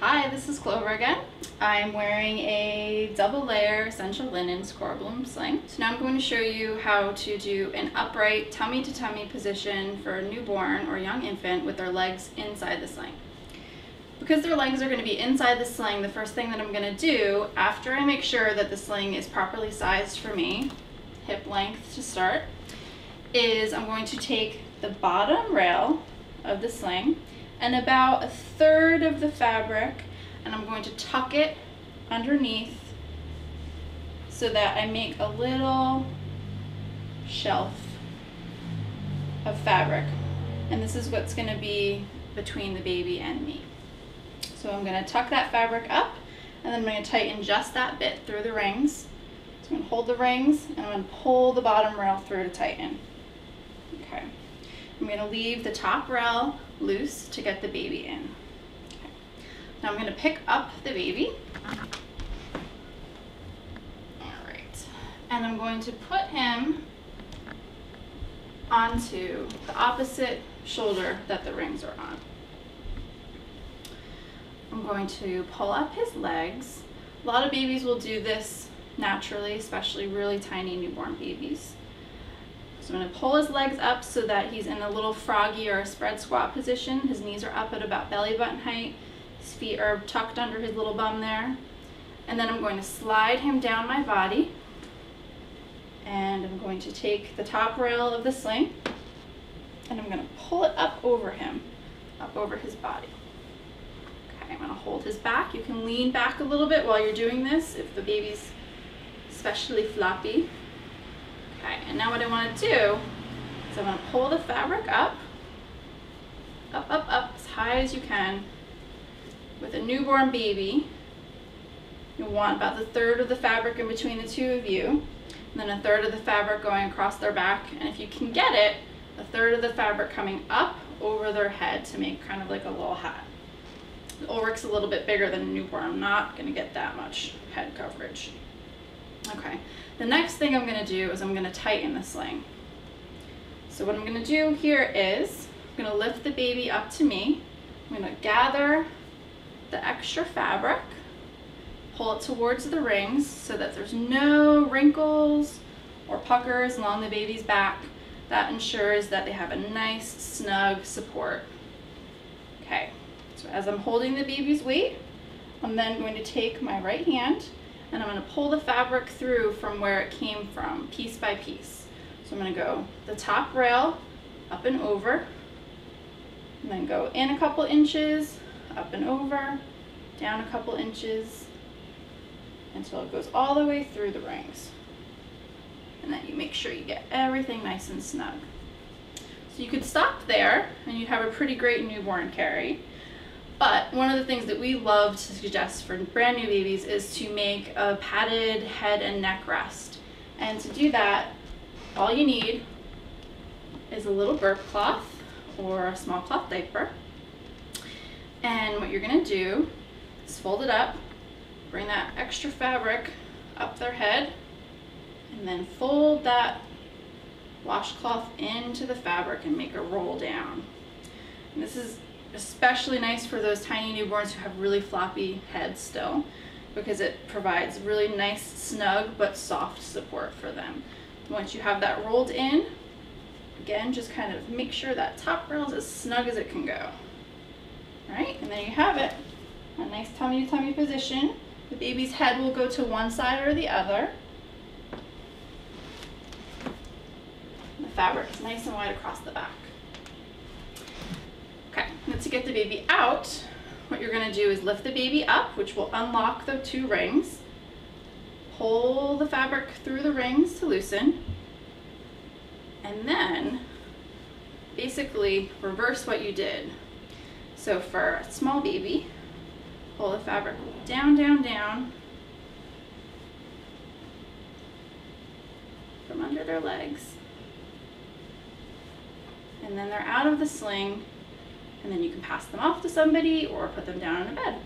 Hi, this is Clover again. I'm wearing a double layer essential linen Sakura Bloom sling. So now I'm going to show you how to do an upright tummy to tummy position for a newborn or young infant with their legs inside the sling. Because their legs are going to be inside the sling, the first thing that I'm going to do after I make sure that the sling is properly sized for me, hip length to start, is I'm going to take the bottom rail of the sling and about 1/3 of the fabric, and I'm going to tuck it underneath so that I make a little shelf of fabric. And this is what's going to be between the baby and me. So I'm going to tuck that fabric up, and then I'm going to tighten just that bit through the rings. So I'm going to hold the rings, and I'm going to pull the bottom rail through to tighten. Okay. I'm going to leave the top rail loose to get the baby in. Okay. Now I'm going to pick up the baby. Alright. And I'm going to put him onto the opposite shoulder that the rings are on. I'm going to pull up his legs. A lot of babies will do this naturally, especially really tiny newborn babies. So I'm going to pull his legs up so that he's in a little froggy or a spread squat position. His knees are up at about belly button height. His feet are tucked under his little bum there. And then I'm going to slide him down my body. And I'm going to take the top rail of the sling and I'm going to pull it up over him, up over his body. Okay, I'm going to hold his back. You can lean back a little bit while you're doing this if the baby's especially floppy. Okay, and now what I want to do is I'm going to pull the fabric up, up as high as you can. With a newborn baby, you'll want about 1/3 of the fabric in between the two of you, and then 1/3 of the fabric going across their back, and if you can get it, 1/3 of the fabric coming up over their head to make kind of like a little hat. The Ulrich's a little bit bigger than a newborn. I'm not going to get that much head coverage. Okay, the next thing I'm going to do is I'm going to tighten the sling. So what I'm going to do here is I'm going to lift the baby up to me. I'm going to gather the extra fabric, pull it towards the rings so that there's no wrinkles or puckers along the baby's back. That ensures that they have a nice snug support. Okay, so as I'm holding the baby's weight, I'm then going to take my right hand and I'm going to pull the fabric through from where it came from, piece by piece. So I'm going to go the top rail up and over, and then go in a couple inches, up and over, down a couple inches, until it goes all the way through the rings. And then you make sure you get everything nice and snug. So you could stop there and you'd have a pretty great newborn carry. But one of the things that we love to suggest for brand new babies is to make a padded head and neck rest. And to do that, all you need is a little burp cloth or a small cloth diaper. And what you're going to do is fold it up, bring that extra fabric up their head, and then fold that washcloth into the fabric and make a roll down. And this is especially nice for those tiny newborns who have really floppy heads still, because it provides really nice, snug, but soft support for them. Once you have that rolled in, again, just kind of make sure that top rail is as snug as it can go. All right, and there you have it, a nice tummy to tummy position. The baby's head will go to one side or the other. The fabric is nice and wide across the back. Okay, now to get the baby out, what you're going to do is lift the baby up, which will unlock the two rings. Pull the fabric through the rings to loosen. And then basically reverse what you did. So for a small baby, pull the fabric down, down, down from under their legs. And then they're out of the sling. And then you can pass them off to somebody or put them down in a bed.